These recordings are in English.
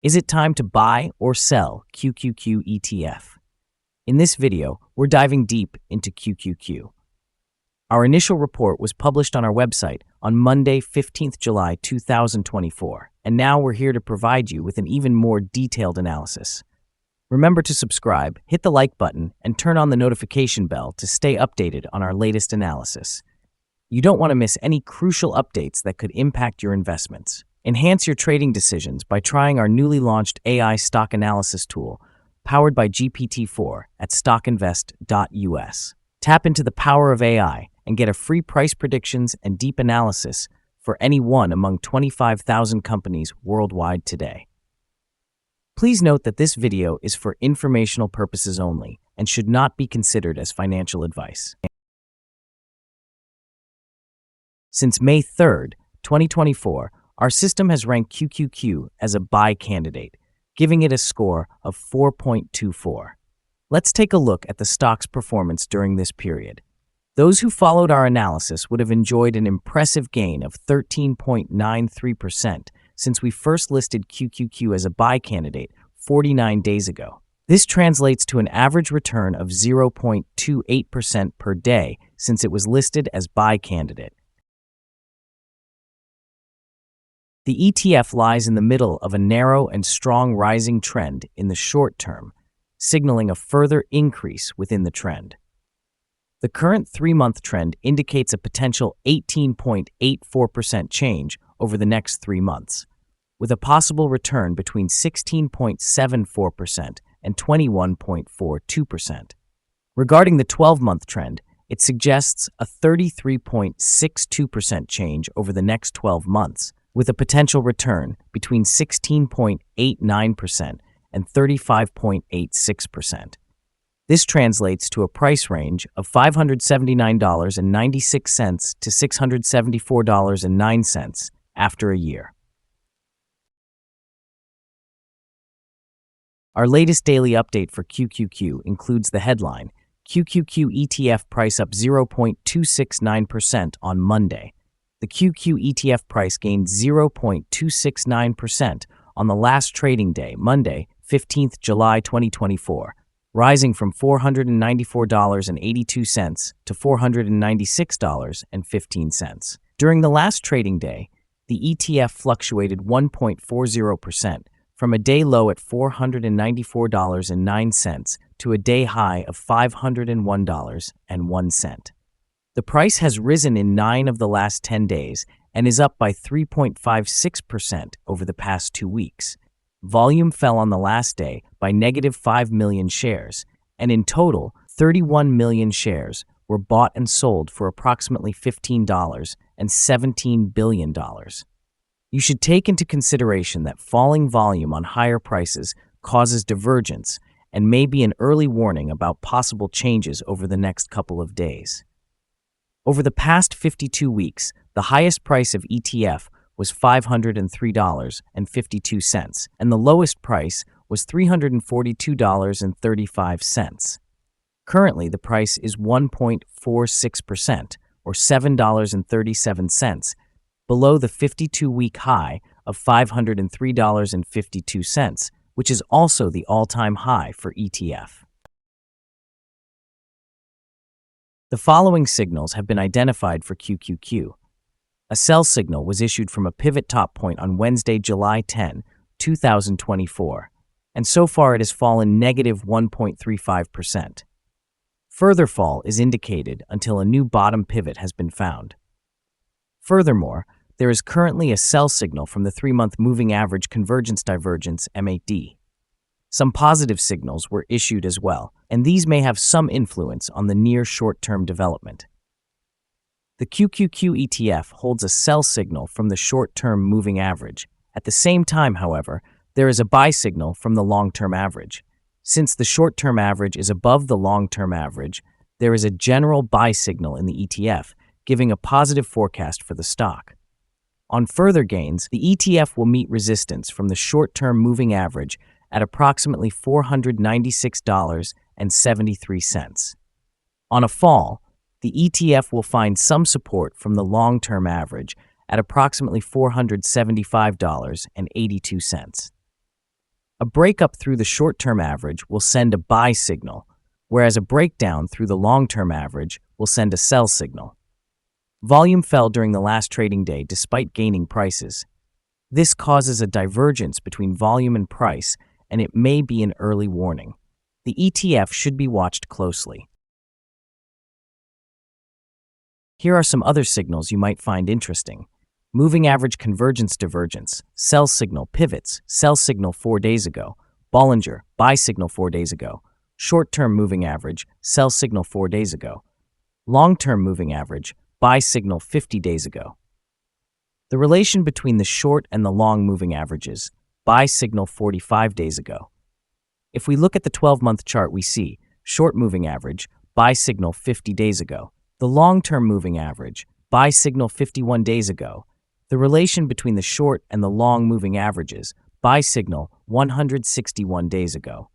Is it time to buy or sell QQQ ETF? In this video, we're diving deep into QQQ. Our initial report was published on our website on Monday, 15th July 2024, and now we're here to provide you with an even more detailed analysis. Remember to subscribe, hit the like button, and turn on the notification bell to stay updated on our latest analysis. You don't want to miss any crucial updates that could impact your investments. Enhance your trading decisions by trying our newly launched AI stock analysis tool, powered by GPT-4 at StockInvest.us. Tap into the power of AI and get a free price predictions and deep analysis for any one among 25,000 companies worldwide today. Please note that this video is for informational purposes only and should not be considered as financial advice. Since May 3rd, 2024, our system has ranked QQQ as a buy candidate, giving it a score of 4.24. Let's take a look at the stock's performance during this period. Those who followed our analysis would have enjoyed an impressive gain of 13.93% since we first listed QQQ as a buy candidate 49 days ago. This translates to an average return of 0.28% per day since it was listed as buy candidate. The ETF lies in the middle of a narrow and strong rising trend in the short term, signaling a further increase within the trend. The current 3-month trend indicates a potential 18.84% change over the next 3 months, with a possible return between 16.74% and 21.42%. Regarding the 12-month trend, it suggests a 33.62% change over the next 12 months, with a potential return between 16.89% and 35.86%. This translates to a price range of $579.96 to $674.09 after a year. Our latest daily update for QQQ includes the headline, QQQ ETF price up 0.269% on Monday. The QQ ETF price gained 0.269% on the last trading day, Monday, 15th July 2024, rising from $494.82 to $496.15. During the last trading day, the ETF fluctuated 1.40% from a day low at $494.09 to a day high of $501.01. The price has risen in 9 of the last 10 days and is up by 3.56% over the past 2 weeks. Volume fell on the last day by negative 5 million shares, and in total, 31 million shares were bought and sold for approximately $15 and $17 billion. You should take into consideration that falling volume on higher prices causes divergence and may be an early warning about possible changes over the next couple of days. Over the past 52 weeks, the highest price of ETF was $503.52, and the lowest price was $342.35. Currently, the price is 1.46%, or $7.37, below the 52-week high of $503.52, which is also the all-time high for ETF. The following signals have been identified for QQQ. A sell signal was issued from a pivot top point on Wednesday, July 10, 2024, and so far it has fallen negative 1.35%. Further fall is indicated until a new bottom pivot has been found. Furthermore, there is currently a sell signal from the 3-month moving average convergence divergence MAD. Some positive signals were issued as well, and these may have some influence on the near short-term development. The QQQ ETF holds a sell signal from the short-term moving average. At the same time, however, there is a buy signal from the long-term average. Since the short-term average is above the long-term average, there is a general buy signal in the ETF, giving a positive forecast for the stock. On further gains, the ETF will meet resistance from the short-term moving average at approximately $496.73. On a fall, the ETF will find some support from the long-term average at approximately $475.82. A breakup through the short-term average will send a buy signal, whereas a breakdown through the long-term average will send a sell signal. Volume fell during the last trading day despite gaining prices. This causes a divergence between volume and price, and it may be an early warning. The ETF should be watched closely. Here are some other signals you might find interesting. Moving average convergence divergence, sell signal pivots, sell signal 4 days ago, Bollinger, buy signal 4 days ago, short-term moving average, sell signal 4 days ago, long-term moving average, buy signal 50 days ago. The relation between the short and the long moving averages, buy signal 45 days ago. If we look at the 12-month chart, we see short moving average, buy signal 50 days ago, the long-term moving average, buy signal 51 days ago, the relation between the short and the long moving averages, buy signal 161 days ago.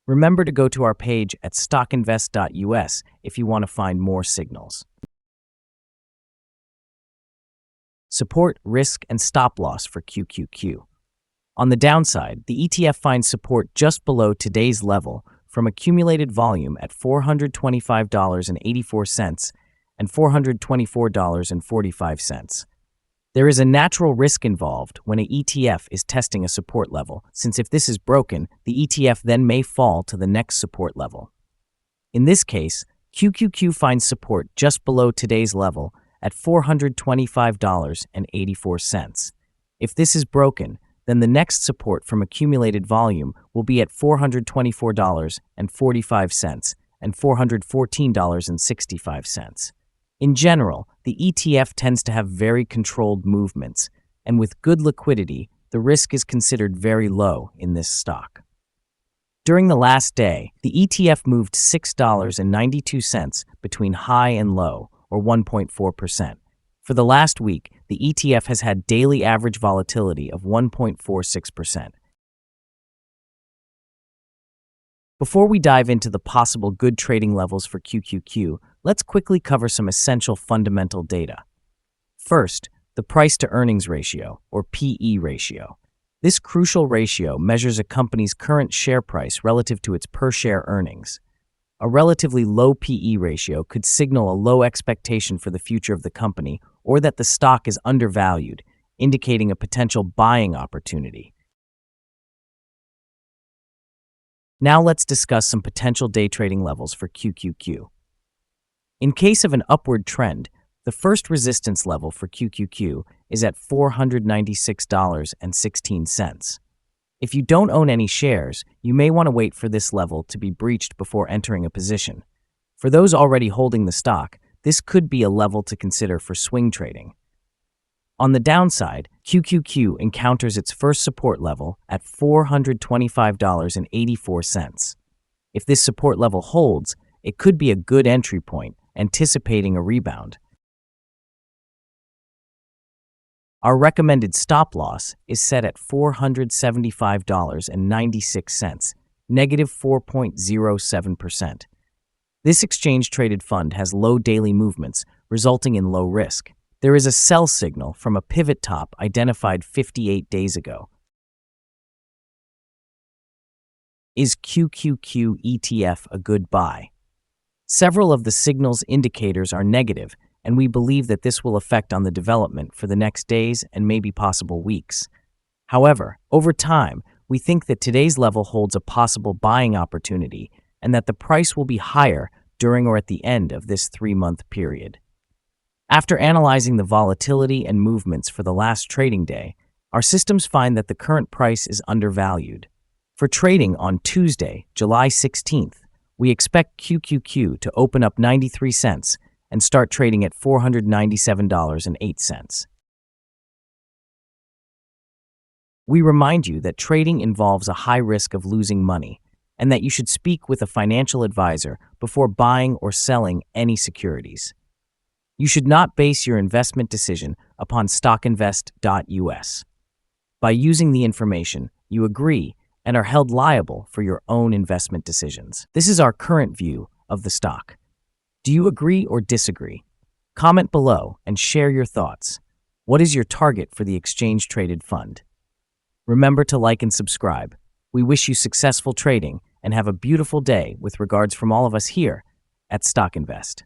Remember to go to our page at StockInvest.us if you want to find more signals. Support, risk, and stop loss for QQQ. On the downside, the ETF finds support just below today's level from accumulated volume at $425.84 and $424.45. There is a natural risk involved when an ETF is testing a support level, since if this is broken, the ETF then may fall to the next support level. In this case, QQQ finds support just below today's level at $425.84. If this is broken, then the next support from accumulated volume will be at $424.45 and $414.65. In general, the ETF tends to have very controlled movements, and with good liquidity, the risk is considered very low in this stock. During the last day, the ETF moved $6.92 between high and low, or 1.4%. For the last week, the ETF has had daily average volatility of 1.46%. Before we dive into the possible good trading levels for QQQ, let's quickly cover some essential fundamental data. First, the price-to-earnings ratio, or PE ratio. This crucial ratio measures a company's current share price relative to its per-share earnings. A relatively low PE ratio could signal a low expectation for the future of the company or that the stock is undervalued, indicating a potential buying opportunity. Now let's discuss some potential day trading levels for QQQ. In case of an upward trend, the first resistance level for QQQ is at $496.16. If you don't own any shares, you may want to wait for this level to be breached before entering a position. For those already holding the stock, this could be a level to consider for swing trading. On the downside, QQQ encounters its first support level at $425.84. If this support level holds, it could be a good entry point, anticipating a rebound. Our recommended stop loss is set at $475.96, negative 4.07%. This exchange-traded fund has low daily movements, resulting in low risk. There is a sell signal from a pivot top identified 58 days ago. Is QQQ ETF a good buy? Several of the signal's indicators are negative, and we believe that this will affect on the development for the next days and maybe possible weeks. However, over time, we think that today's level holds a possible buying opportunity and that the price will be higher during or at the end of this 3-month period. After analyzing the volatility and movements for the last trading day, our systems find that the current price is undervalued. For trading on Tuesday, July 16th, we expect QQQ to open up 93 cents and start trading at $497.08. We remind you that trading involves a high risk of losing money and that you should speak with a financial advisor before buying or selling any securities. You should not base your investment decision upon StockInvest.us. By using the information, you agree and are held liable for your own investment decisions. This is our current view of the stock. Do you agree or disagree? Comment below and share your thoughts. What is your target for the exchange-traded fund? Remember to like and subscribe. We wish you successful trading and have a beautiful day with regards from all of us here at Stock Invest.